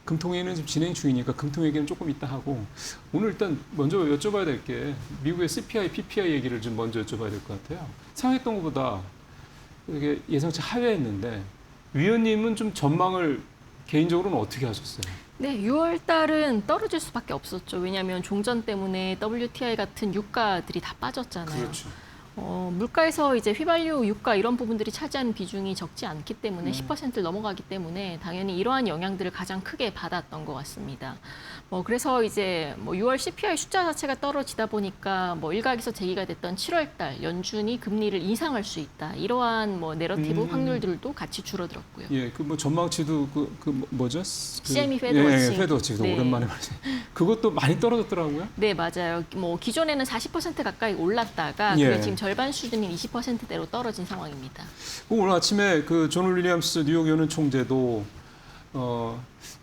금통위는 지금 진행 중이니까 금통 얘기는 조금 이따 하고 오늘 일단 먼저 여쭤봐야 될 게 미국의 CPI, PPI 얘기를 좀 먼저 여쭤봐야 될 것 같아요. 상했던 것보다 이게 예상치 하회했는데 위원님은 좀 전망을 개인적으로는 어떻게 하셨어요? 네, 6월 달은 떨어질 수밖에 없었죠. 왜냐하면 종전 때문에 WTI 같은 유가들이 다 빠졌잖아요. 그렇죠. 물가에서 이제 휘발유, 유가 이런 부분들이 차지하는 비중이 적지 않기 때문에 10%를 넘어가기 때문에 당연히 이러한 영향들을 가장 크게 받았던 것 같습니다. 그래서 이제 6월 CPI 숫자 자체가 떨어지다 보니까 일각에서 제기가 됐던 7월 달 연준이 금리를 인상할 수 있다. 이러한 내러티브 확률들도 같이 줄어들었고요. 예, 전망치도 뭐죠? CME 페드워치. 예, 페드워치. 네. 오랜만에 말이죠. 그것도 많이 떨어졌더라고요. 네, 맞아요. 기존에는 40% 가까이 올랐다가 예. 그게 지금 절반 수준인 20%대로 떨어진 상황입니다. 오늘 아침에 존 윌리엄스 뉴욕 연은 총재도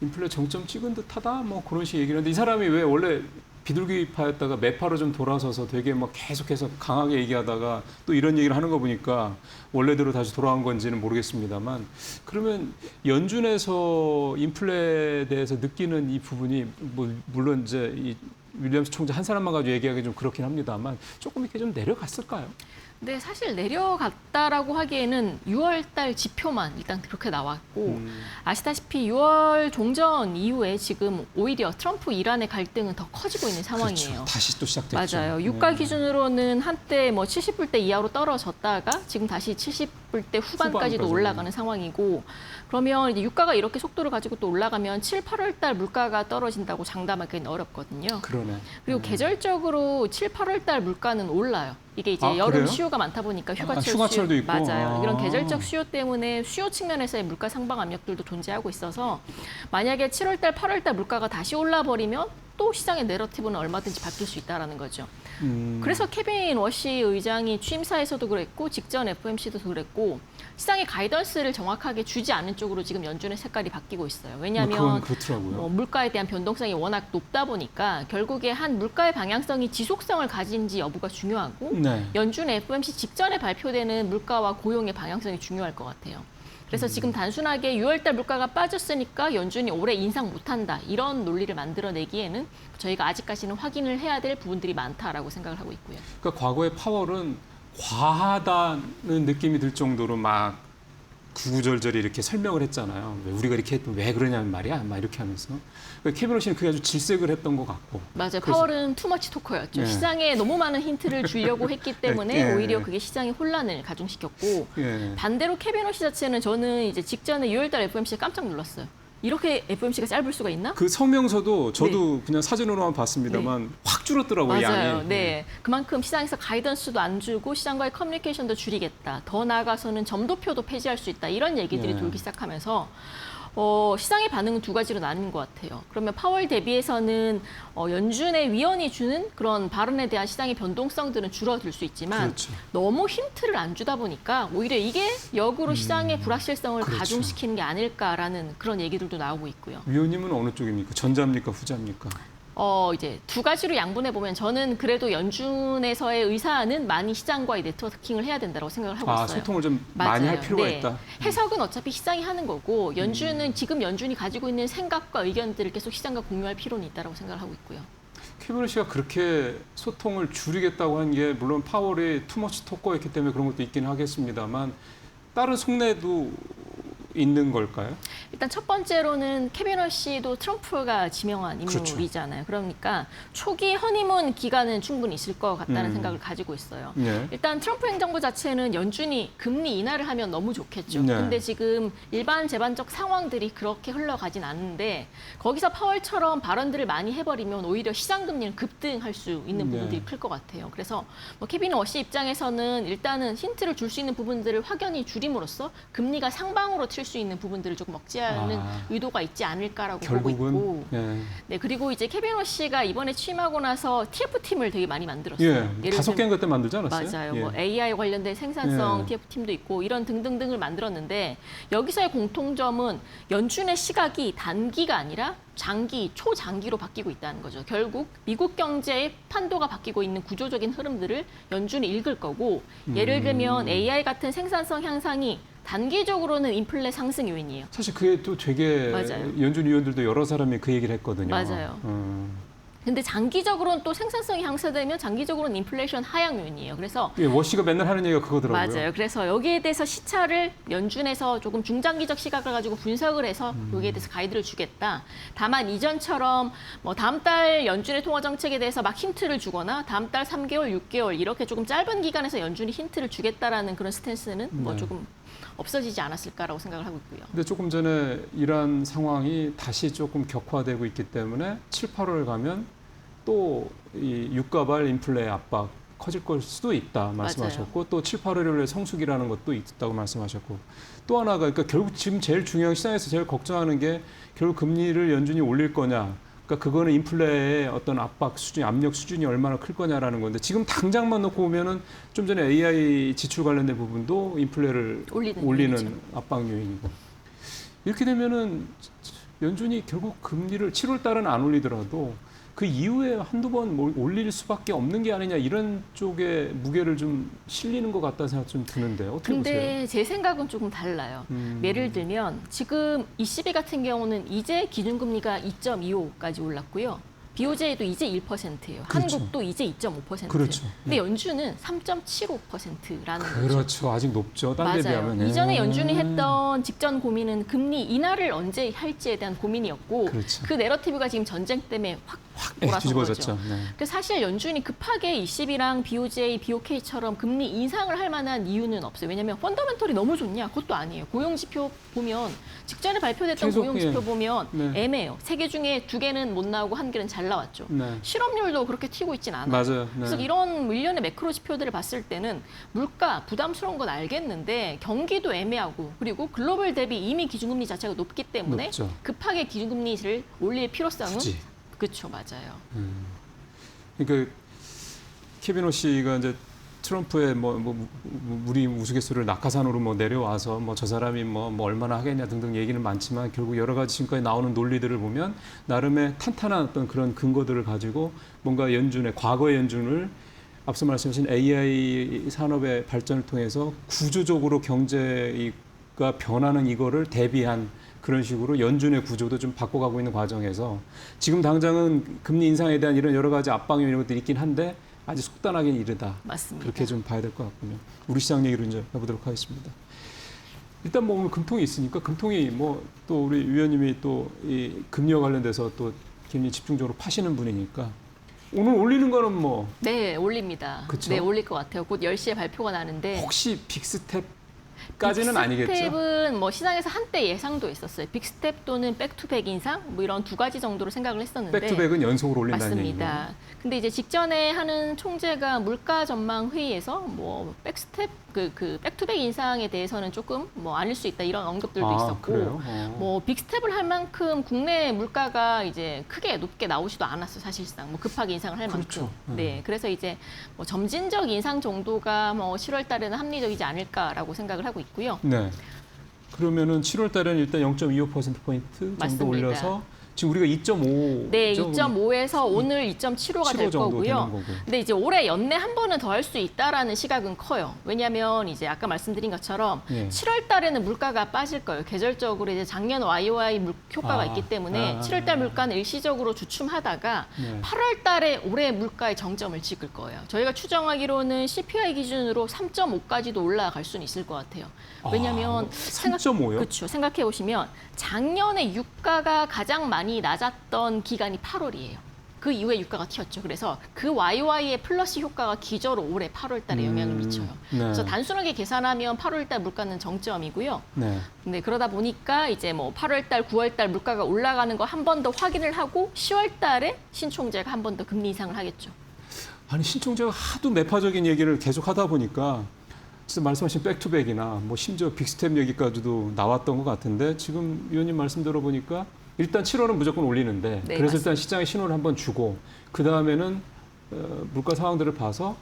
인플레 정점 찍은 듯하다 그런 식의 얘기를 했는데 이 사람이 왜 원래 비둘기파였다가 매파로 좀 돌아서서 되게 계속해서 강하게 얘기하다가 또 이런 얘기를 하는 거 보니까 원래대로 다시 돌아온 건지는 모르겠습니다만 그러면 연준에서 인플레에 대해서 느끼는 이 부분이 물론 이제 이 윌리엄스 총재 한 사람만 가지고 얘기하기 좀 그렇긴 합니다만 조금 이렇게 좀 내려갔을까요? 네, 사실 내려갔다라고 하기에는 6월 달 지표만 일단 그렇게 나왔고 아시다시피 6월 종전 이후에 지금 오히려 트럼프 이란의 갈등은 더 커지고 있는 상황이에요. 그렇죠. 다시 또 시작됐죠. 맞아요. 유가 기준으로는 한때 70불대 이하로 떨어졌다가 지금 다시 70불대 후반까지도 올라가는 상황이고 그러면 이제 유가가 이렇게 속도를 가지고 또 올라가면 7, 8월 달 물가가 떨어진다고 장담하기는 어렵거든요. 그러네. 그리고 계절적으로 7, 8월 달 물가는 올라요. 이게 이제 여름 그래요? 수요가 많다 보니까 휴가철도 수요 있고. 맞아요. 이런 계절적 수요 때문에 수요 측면에서의 물가 상방 압력들도 존재하고 있어서 만약에 7월 달, 8월 달 물가가 다시 올라 버리면 또 시장의 내러티브는 얼마든지 바뀔 수 있다라는 거죠. 그래서 케빈 워시 의장이 취임사에서도 그랬고 직전 FOMC도 그랬고 시장의 가이던스를 정확하게 주지 않은 쪽으로 지금 연준의 색깔이 바뀌고 있어요. 왜냐하면 물가에 대한 변동성이 워낙 높다 보니까 결국에 한 물가의 방향성이 지속성을 가진지 여부가 중요하고 네. 연준의 FOMC 직전에 발표되는 물가와 고용의 방향성이 중요할 것 같아요. 그래서 지금 단순하게 6월달 물가가 빠졌으니까 연준이 올해 인상 못한다 이런 논리를 만들어내기에는 저희가 아직까지는 확인을 해야 될 부분들이 많다라고 생각을 하고 있고요. 그러니까 과거의 파월은 과하다는 느낌이 들 정도로 구구절절히 이렇게 설명을 했잖아요. 왜 우리가 이렇게 했던 왜 그러냐는 말이야, 이렇게 하면서 그러니까 케빈 워시는 그게 아주 질색을 했던 것 같고. 맞아요. 파월은 투머치 토커였죠. 예. 시장에 너무 많은 힌트를 주려고 했기 때문에 예. 오히려 그게 시장의 혼란을 가중시켰고 예. 반대로 케빈 워시 자체는 저는 이제 직전에 6월달 FOMC에 깜짝 놀랐어요. 이렇게 FOMC가 짧을 수가 있나? 그 성명서도 저도 그냥 사진으로만 봤습니다만 확 줄었더라고요, 맞아요. 양이. 네. 그만큼 시장에서 가이던스도 안 주고 시장과의 커뮤니케이션도 줄이겠다. 더 나아가서는 점도표도 폐지할 수 있다. 이런 얘기들이 돌기 시작하면서 시장의 반응은 두 가지로 나뉜 것 같아요. 그러면 파월 대비해서는 연준의 위원이 주는 그런 발언에 대한 시장의 변동성들은 줄어들 수 있지만 그렇죠. 너무 힌트를 안 주다 보니까 오히려 이게 역으로 시장의 불확실성을 가중시키는 게 아닐까라는 그런 얘기들도 나오고 있고요. 위원님은 어느 쪽입니까? 전자입니까? 후자입니까? 이제 두 가지로 양분해 보면 저는 그래도 연준에서의 의사는 많이 시장과의 네트워킹을 해야 된다고 생각을 하고 있어요. 소통을 좀 많이 할 필요가 있다. 해석은 어차피 시장이 하는 거고 연준은 지금 연준이 가지고 있는 생각과 의견들을 계속 시장과 공유할 필요는 있다고 생각을 하고 있고요. 케빈 워시가 그렇게 소통을 줄이겠다고 한 게 물론 파월이 투머치 토커였기 때문에 그런 것도 있긴 하겠습니다만 다른 속내도 있는 걸까요? 일단 첫 번째로는 케빈 워시도 트럼프가 지명한 인물이잖아요. 그러니까 초기 허니문 기간은 충분히 있을 것 같다는 생각을 가지고 있어요. 네. 일단 트럼프 행정부 자체는 연준이 금리 인하를 하면 너무 좋겠죠. 네. 근데 지금 일반 재반적 상황들이 그렇게 흘러가진 않는데 거기서 파월처럼 발언들을 많이 해버리면 오히려 시장 금리는 급등할 수 있는 부분들이 클 것 같아요. 그래서 케빈 워시 입장에서는 일단은 힌트를 줄 수 있는 부분들을 확연히 줄임으로써 금리가 상방으로 튈 수 있는 부분들을 조금 억제하는 의도가 있지 않을까라고 결국은, 보고 있고 네, 그리고 이제 케빈 워시가 이번에 취임하고 나서 TF팀을 되게 많이 만들었어요. 예, 5개인 그때 만들지 않았어요? 맞아요. AI 관련된 생산성 TF팀도 있고 이런 등등등을 만들었는데 여기서의 공통점은 연준의 시각이 단기가 아니라 장기, 초장기로 바뀌고 있다는 거죠. 결국 미국 경제의 판도가 바뀌고 있는 구조적인 흐름들을 연준이 읽을 거고 예를 들면 AI 같은 생산성 향상이 단기적으로는 인플레 상승 요인이에요. 사실 그게 또 되게 맞아요. 연준 위원들도 여러 사람이 그 얘기를 했거든요. 맞아요. 근데 장기적으로는 또 생산성이 향상되면 장기적으로는 인플레이션 하향 요인이에요. 그래서 예, 워시가 맨날 하는 얘기가 그거더라고요. 맞아요. 그래서 여기에 대해서 시차를 연준에서 조금 중장기적 시각을 가지고 분석을 해서 여기에 대해서 가이드를 주겠다. 다만 이전처럼 뭐 다음 달 연준의 통화 정책에 대해서 막 힌트를 주거나 다음 달 3개월, 6개월 이렇게 조금 짧은 기간에서 연준이 힌트를 주겠다라는 그런 스탠스는 뭐 네. 조금 없어지지 않았을까라고 생각을 하고 있고요. 근데 조금 전에 이러한 상황이 다시 조금 격화되고 있기 때문에 7, 8월 가면 또 이 유가발 인플레 압박 커질 걸 수도 있다 말씀하셨고 맞아요. 또 7, 8월에 성수기라는 것도 있다고 말씀하셨고 또 하나가 그러니까 결국 지금 제일 중요한 시장에서 제일 걱정하는 게 결국 금리를 연준이 올릴 거냐 그러니까 그거는 인플레의 어떤 압박 수준, 압력 수준이 얼마나 클 거냐라는 건데 지금 당장만 놓고 보면은 좀 전에 AI 지출 관련된 부분도 인플레를 올리는 압박 요인이고 이렇게 되면은 연준이 결국 금리를 7월 달은 안 올리더라도 그 이후에 한두 번 올릴 수밖에 없는 게 아니냐 이런 쪽에 무게를 좀 실리는 것 같다는 생각 좀 드는데 어떻게 보세요? 근데 제 생각은 조금 달라요. 예를 들면 지금 ECB 같은 경우는 이제 기준금리가 2.25까지 올랐고요. BOJ도 이제 1%예요. 그렇죠. 한국도 이제 2.5%. 그렇죠. 근데 연준은 3.75%라는 그렇죠. 거죠. 아직 높죠. 딴 데 맞아요. 비하면. 이전에 연준이 했던 직전 고민은 금리 인하를 언제 할지에 대한 고민이었고 그렇죠. 그 내러티브가 지금 전쟁 때문에 확 돌아선 거죠. 뒤집어졌죠. 네. 그래서 사실 연준이 급하게 ECB랑 BOJ, BOK처럼 금리 인상을 할 만한 이유는 없어요. 왜냐하면 펀더멘털이 너무 좋냐? 그것도 아니에요. 고용지표 보면 직전에 발표됐던 계속, 고용지표 예. 보면 네. 애매해요. 3개 중에 2개는 못 나오고 1개는 잘 나왔죠. 네. 실업률도 그렇게 튀고 있진 않아요. 맞아요. 네. 그래서 이런 일련의 매크로 지표들을 봤을 때는 물가 부담스러운 건 알겠는데 경기도 애매하고 그리고 글로벌 대비 이미 기준금리 자체가 높기 때문에 높죠. 급하게 기준금리를 올릴 필요성은 굳이. 그렇죠, 맞아요. 그러니까 케빈 오 씨가 이제 트럼프의 무리 우스갯소리를 낙하산으로 내려와서 저 사람이 뭐 얼마나 하겠냐 등등 얘기는 많지만 결국 여러 가지 지금까지 나오는 논리들을 보면 나름의 탄탄한 어떤 그런 근거들을 가지고 뭔가 연준의 과거의 연준을 앞서 말씀하신 AI 산업의 발전을 통해서 구조적으로 경제가 변하는 이거를 대비한 그런 식으로 연준의 구조도 좀 바꿔가고 있는 과정에서 지금 당장은 금리 인상에 대한 이런 여러 가지 압박 요인 이런 것들이 있긴 한데 아직 속단하기는 이르다. 맞습니다. 그렇게 좀 봐야 될 것 같군요. 우리 시장 얘기로 이제 해보도록 하겠습니다. 일단 오늘 금통이 있으니까 금통이 또 우리 위원님이 또 이 금리와 관련돼서 또 굉장히 집중적으로 파시는 분이니까 오늘 올리는 거는 네, 올립니다. 그쵸? 네, 올릴 것 같아요. 곧 10시에 발표가 나는데 혹시 빅스텝까지는 아니겠죠? 빅스텝은 시장에서 한때 예상도 있었어요. 빅스텝 또는 백투백 인상 이런 두 가지 정도로 생각을 했었는데 백투백은 연속으로 올린다는 얘기죠. 맞습니다. 근데 이제 직전에 하는 총재가 물가 전망 회의에서 백스텝 그 백투백 인상에 대해서는 조금 아닐 수 있다 이런 언급들도 있었고 그래요? 빅스텝을 할 만큼 국내 물가가 이제 크게 높게 나오지도 않았어 사실상 급하게 인상을 할 그렇죠. 만큼. 네, 그래서 이제 점진적 인상 정도가 7월 달에는 합리적이지 않을까라고 생각을 하고 있고요. 네. 그러면은 7월 달에는 일단 0.25%포인트 정도 맞습니다. 올려서 지금 우리가 2.5 네, 2.5에서 오늘 2.75가 될 거고요. 근데 이제 올해 연내 한 번은 더 할 수 있다라는 시각은 커요. 왜냐하면 이제 아까 말씀드린 것처럼 7월 달에는 물가가 빠질 거예요. 계절적으로 이제 작년 YOY 효과가 있기 때문에 7월 달 물가는 일시적으로 주춤하다가 8월 달에 올해 물가의 정점을 찍을 거예요. 저희가 추정하기로는 CPI 기준으로 3.5까지도 올라갈 수는 있을 것 같아요. 왜냐하면 3.5요? 그렇죠. 생각해 보시면 작년에 유가가 가장 많이 낮았던 기간이 8월이에요. 그 이후에 유가가 튀었죠. 그래서 그 YY의 플러스 효과가 기저로 올해 8월 달에 영향을 미쳐요. 네. 그래서 단순하게 계산하면 8월 달 물가는 정점이고요. 네. 근데 그러다 보니까 이제 8월 달, 9월 달 물가가 올라가는 거 한 번 더 확인을 하고 10월 달에 신총재가 한 번 더 금리 인상을 하겠죠. 아니 신총재가 하도 매파적인 얘기를 계속 하다 보니까 진짜 말씀하신 백투백이나 심지어 빅스텝 얘기까지도 나왔던 것 같은데 지금 위원님 말씀 들어보니까 일단 7월은 무조건 올리는데 네, 그래서 맞습니다. 일단 시장에 신호를 한번 주고 그 다음에는 물가 상황들을 봐서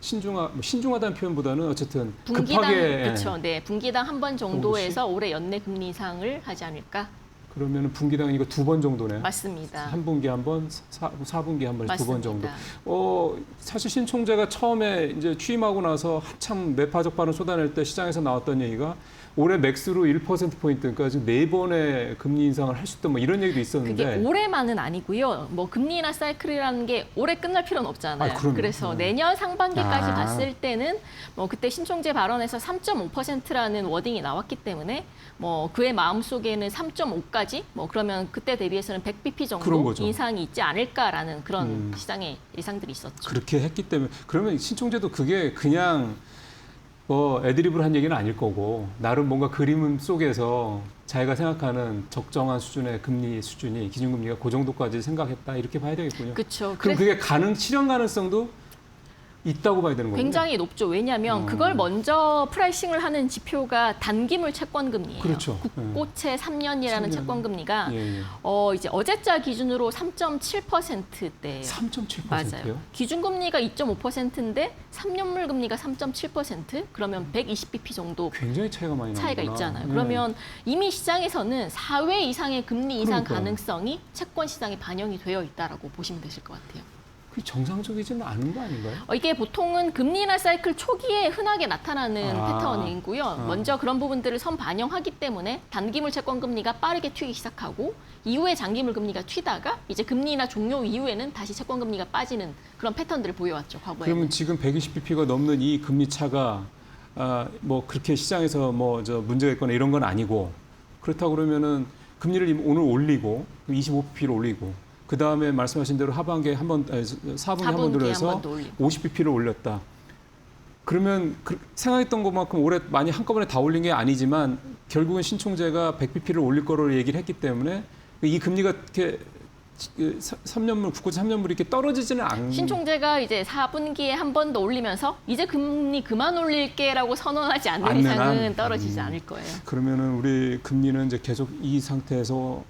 신중하다는 표현보다는 어쨌든 급하게 그렇죠. 네, 분기당 한 번 정도에서 올해 연내 금리 인상을 하지 않을까? 그러면 분기당 이거 2번 정도네요. 맞습니다. 한 분기 한 번, 4분기 한 번, 2번 정도. 맞습니다. 사실 신 총재가 처음에 이제 취임하고 나서 한참 매파적 발언 쏟아낼 때 시장에서 나왔던 얘기가 올해 맥스로 1%포인트, 그러니까 지금 4번의 금리 인상을 할 수 있다, 뭐 이런 얘기도 있었는데. 그게 올해만은 아니고요. 뭐 금리 인하 사이클이라는 게 올해 끝날 필요는 없잖아요. 그래서 내년 상반기까지 봤을 때는 뭐 그때 신총재 발언에서 3.5%라는 워딩이 나왔기 때문에 뭐 그의 마음속에는 3.5까지 뭐 그러면 그때 대비해서는 100bp 정도 인상이 있지 않을까라는 그런 시장의 예상들이 있었죠. 그렇게 했기 때문에 그러면 신총재도 그게 그냥 뭐 애드립으로 한 얘기는 아닐 거고 나름 뭔가 그림 속에서 자기가 생각하는 적정한 수준의 금리 수준이 기준금리가 그 정도까지 생각했다 이렇게 봐야 되겠군요. 그렇죠. 그럼 그게 실현 가능성도 있다고 봐야 되는 거예요. 굉장히 높죠. 왜냐하면 그걸 먼저 프라이싱을 하는 지표가 단기물 채권금리예요. 그렇죠. 국고채 3년이라는 채권금리가 예. 이제 어제자 기준으로 3.7%대예요. 3.7%요? 맞아요. 기준금리가 2.5%인데 3년물 금리가 3.7%? 그러면 120bp 정도 굉장히 차이가 많이 차이가 나는구나. 있잖아요. 그러면 이미 시장에서는 4회 이상의 금리 인상 가능성이 채권 시장에 반영이 되어 있다라고 보시면 되실 것 같아요. 그게 정상적이지는 않은 거 아닌가요? 이게 보통은 금리 인하 사이클 초기에 흔하게 나타나는 패턴이고요. 먼저 그런 부분들을 반영하기 때문에 단기물 채권 금리가 빠르게 튀기 시작하고 이후에 장기물 금리가 튀다가 이제 금리 인하 종료 이후에는 다시 채권 금리가 빠지는 그런 패턴들을 보여왔죠. 과거에. 그러면 지금 120bp가 넘는 이 금리 차가 뭐 그렇게 시장에서 뭐 문제가 있거나 이런 건 아니고 그렇다고 그러면은 금리를 오늘 올리고 25bp를 올리고 그 다음에 말씀하신 대로 하반기에 4분기에 한 번 들어서 50bp를 올렸다. 그러면 생각했던 것만큼 올해 많이 한꺼번에 다 올린 게 아니지만 결국은 신총재가 100bp를 올릴 거로 얘기를 했기 때문에 이 금리가 이렇게 3년물, 국고채 3년물이 이렇게 떨어지지는 않는. 신총재가 이제 4분기에 한 번 더 올리면서 이제 금리 그만 올릴게라고 선언하지 않는 이상은 떨어지지 않을 거예요. 그러면은 우리 금리는 이제 계속 이 상태에서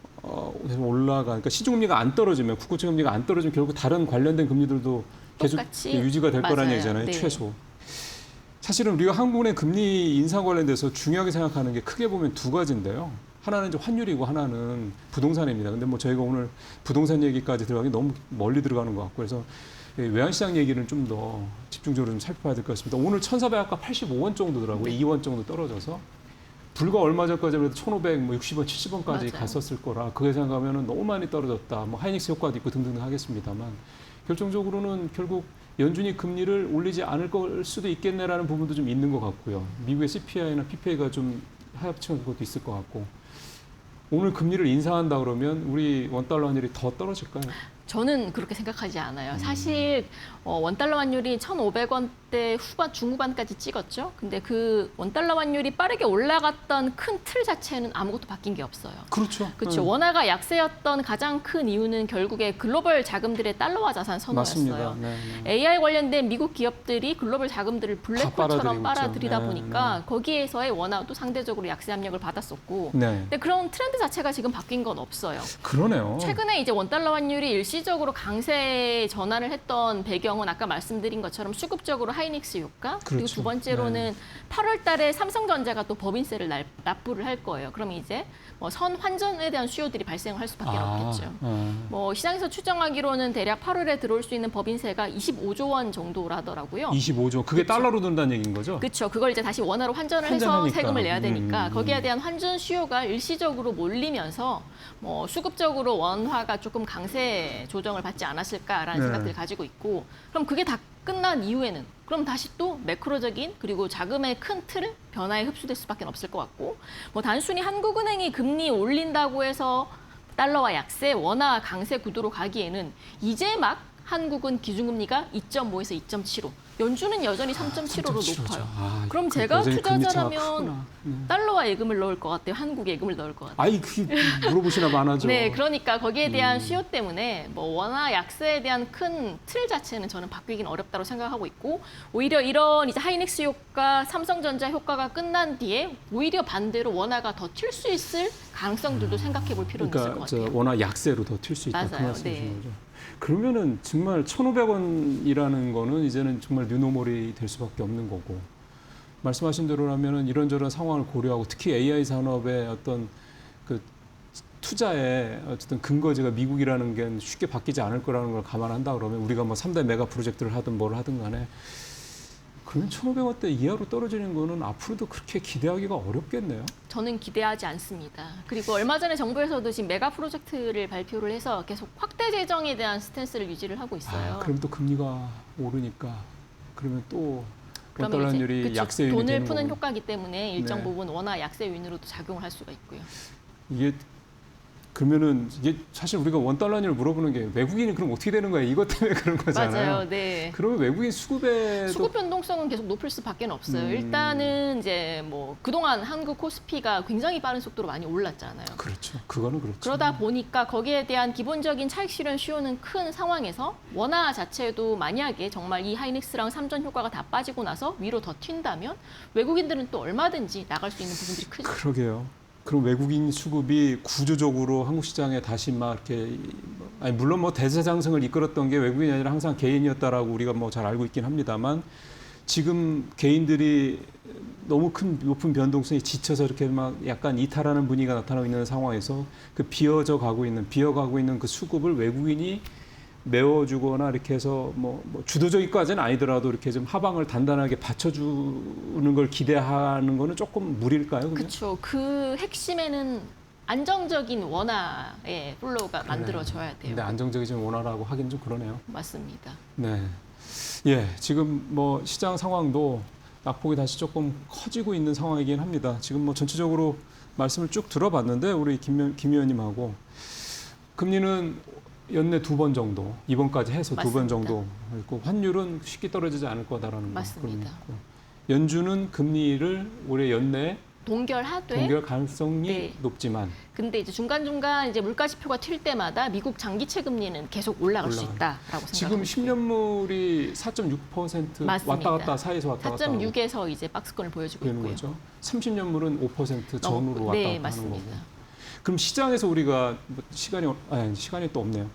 계속 그러니까 시중금리가 안 떨어지면 국고채 금리가 안 떨어지면 결국 다른 관련된 금리들도 계속 유지가 될 거라는 얘기잖아요. 네. 최소. 사실은 우리가 한국은행 금리 인상 관련돼서 중요하게 생각하는 게 크게 보면 두 가지인데요. 하나는 이제 환율이고 하나는 부동산입니다. 근데 뭐 저희가 오늘 부동산 얘기까지 들어가기 너무 멀리 들어가는 것 같고 그래서 외환시장 얘기는 좀 더 집중적으로 좀 살펴봐야 될 것 같습니다. 오늘 1,400아까 85원 정도더라고요. 2원 정도 떨어져서. 불과 얼마 전까지 그래도 1,560원, 70원까지 갔었을 거라 그게 생각하면 너무 많이 떨어졌다. 뭐 하이닉스 효과도 있고 등등 하겠습니다만 결정적으로는 결국 연준이 금리를 올리지 않을 걸 수도 있겠네라는 부분도 좀 있는 것 같고요. 미국의 CPI나 PPI가 좀 하향치는 것도 있을 것 같고 오늘 금리를 인상한다 그러면 우리 원달러 환율이 더 떨어질까요? 저는 그렇게 생각하지 않아요. 사실 원달러 환율이 1,500원대 중후반까지 찍었죠. 근데 그 원달러 환율이 빠르게 올라갔던 큰 틀 자체는 아무것도 바뀐 게 없어요. 그렇죠. 그렇죠. 원화가 약세였던 가장 큰 이유는 결국에 글로벌 자금들의 달러화 자산 선호였어요. 네. AI 관련된 미국 기업들이 글로벌 자금들을 블랙홀처럼 빨아들이다 보니까 거기에서의 원화도 상대적으로 약세 압력을 받았었고 근데 그런 트렌드 자체가 지금 바뀐 건 없어요. 그러네요. 최근에 이제 원달러 환율이 일시적으로 강세 전환을 했던 배경은 아까 말씀드린 것처럼 수급적으로 하이닉스 효과 그리고 두 번째로는 8월 달에 삼성전자가 또 법인세를 납부를 할 거예요. 그럼 이제 뭐 선 환전에 대한 수요들이 발생할 수밖에 없겠죠. 뭐 시장에서 추정하기로는 대략 8월에 들어올 수 있는 법인세가 25조 원 정도라더라고요. 25조. 그게 달러로 든다는 얘기인 거죠? 그렇죠. 그걸 이제 다시 원화로 환전을 해서 세금을 내야 되니까 거기에 대한 환전 수요가 일시적으로 몰리면서 뭐 수급적으로 원화가 조금 강세 조정을 받지 않았을까라는 생각들을 가지고 있고 그럼 그게 다 끝난 이후에는 그럼 다시 또 매크로적인 그리고 자금의 큰 틀 변화에 흡수될 수밖에 없을 것 같고 뭐 단순히 한국은행이 금리 올린다고 해서 달러와 약세, 원화 강세 구도로 가기에는 이제 막 한국은 기준금리가 2.5에서 2.75 연준은 여전히 3.75로 높아요. 그럼 제가 투자자라면 달러와 예금을 넣을 것 같아요. 한국 예금을 넣을 것 같아요. 아이, 그게 물어보시나 많아죠. 네, 그러니까 거기에 대한 수요 때문에 뭐 원화 약세에 대한 큰 틀 자체는 저는 바뀌긴 어렵다고 생각하고 있고 오히려 이런 이제 하이닉스 효과, 삼성전자 효과가 끝난 뒤에 오히려 반대로 원화가 더 튈 수 있을 가능성들도 생각해 볼 필요는 있을 것 같아요. 원화 약세로 더 튈 수 있다. 맞아요. 그 말씀이신 거죠. 그러면은 정말 1,500원이라는 거는 이제는 정말 뉴노멀이 될 수밖에 없는 거고 말씀하신 대로라면은 이런저런 상황을 고려하고 특히 AI 산업의 어떤 그 투자의 어쨌든 근거지가 미국이라는 게 쉽게 바뀌지 않을 거라는 걸 감안한다 그러면 우리가 뭐 3대 메가 프로젝트를 하든 뭘 하든 간에 그러면 1,500원대 이하로 떨어지는 거는 앞으로도 그렇게 기대하기가 어렵겠네요. 저는 기대하지 않습니다. 그리고 얼마 전에 정부에서도 지금 메가 프로젝트를 발표를 해서 계속 확대 재정에 대한 스탠스를 유지를 하고 있어요. 그럼 또 금리가 오르니까 그러면 또 그러면 원달러율이 이제 약세 요인이 돈을 되는 푸는 거군요. 효과이기 때문에 일정 네. 부분 원화 약세 요인으로도 작용을 할 수가 있고요. 이게 그러면은 이게 사실 우리가 원달러율 물어보는 게 외국인이 그럼 어떻게 되는 거야? 이것 때문에 그런 거잖아요. 맞아요. 네. 그러면 외국인 수급에도 수급 변동성은 계속 높을 수밖에 없어요. 일단은 이제 뭐 그동안 한국 코스피가 굉장히 빠른 속도로 많이 올랐잖아요. 그렇죠. 그거는 그렇죠. 그러다 보니까 거기에 대한 기본적인 차익 실현 수요는 큰 상황에서 원화 자체도 만약에 정말 이 하이닉스랑 삼전 효과가 다 빠지고 나서 위로 더 튄다면 외국인들은 또 얼마든지 나갈 수 있는 부분들이 크죠. 그러게요. 그럼 외국인 수급이 구조적으로 한국 시장에 다시 막 이렇게 아니 물론 뭐 대세상승을 이끌었던 게 외국인이 아니라 항상 개인이었다라고 우리가 뭐 잘 알고 있긴 합니다만 지금 개인들이 너무 높은 변동성에 지쳐서 이렇게 막 약간 이탈하는 분위기가 나타나고 있는 상황에서 그 비어가고 있는 그 수급을 외국인이 메워주거나 이렇게 해서 뭐 주도적인까지는 아니더라도 이렇게 좀 하방을 단단하게 받쳐주는 걸 기대하는 거는 조금 무리일까요? 그렇죠. 그 핵심에는 안정적인 원화의 플로우가 만들어져야 돼요. 근데 안정적이지 원화라고 하긴 좀 그러네요. 맞습니다. 네. 예, 지금 뭐 시장 상황도 낙폭이 다시 조금 커지고 있는 상황이긴 합니다. 지금 뭐 전체적으로 말씀을 쭉 들어봤는데 우리 김 의원님하고 금리는 연내 2번 정도, 이번까지 해서 2번 정도 있고 환율은 쉽게 떨어지지 않을 거다라는 맞습니다. 거. 연준은 금리를 올해 연내에 동결 가능성이 네. 높지만 근데 이제 중간중간 이제 물가 지표가 튈 때마다 미국 장기채 금리는 계속 올라갈 수 있다라고 지금 생각합니다. 10년물이 4.6% 맞습니다. 왔다 갔다 사이에서 왔다 갔다 4.6에서 이제 박스권을 보여주고 되는 있고요. 거죠. 30년물은 5% 전후로 왔다 네, 갔다 하는 맞습니다. 거고. 그럼 시장에서 우리가 뭐 시간이 또 없네요.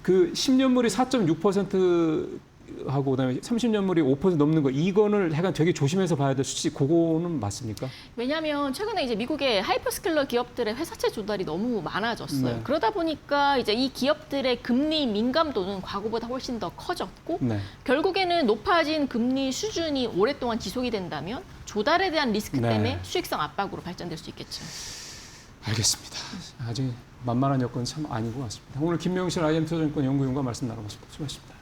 그 10년물이 4.6% 하고 그다음에 30년물이 5% 넘는 거 이거는 약간 되게 조심해서 봐야 될 수치 그거는 맞습니까? 왜냐하면 최근에 이제 미국의 하이퍼스케일러 기업들의 회사채 조달이 너무 많아졌어요. 네. 그러다 보니까 이제 이 기업들의 금리 민감도는 과거보다 훨씬 더 커졌고 네. 결국에는 높아진 금리 수준이 오랫동안 지속이 된다면 조달에 대한 리스크 네. 때문에 수익성 압박으로 발전될 수 있겠죠. 알겠습니다. 아직 만만한 여건은 참 아닌 것 같습니다. 오늘 김명실 IM투자증권 연구위원과 말씀 나눠봤습니다. 수고하셨습니다.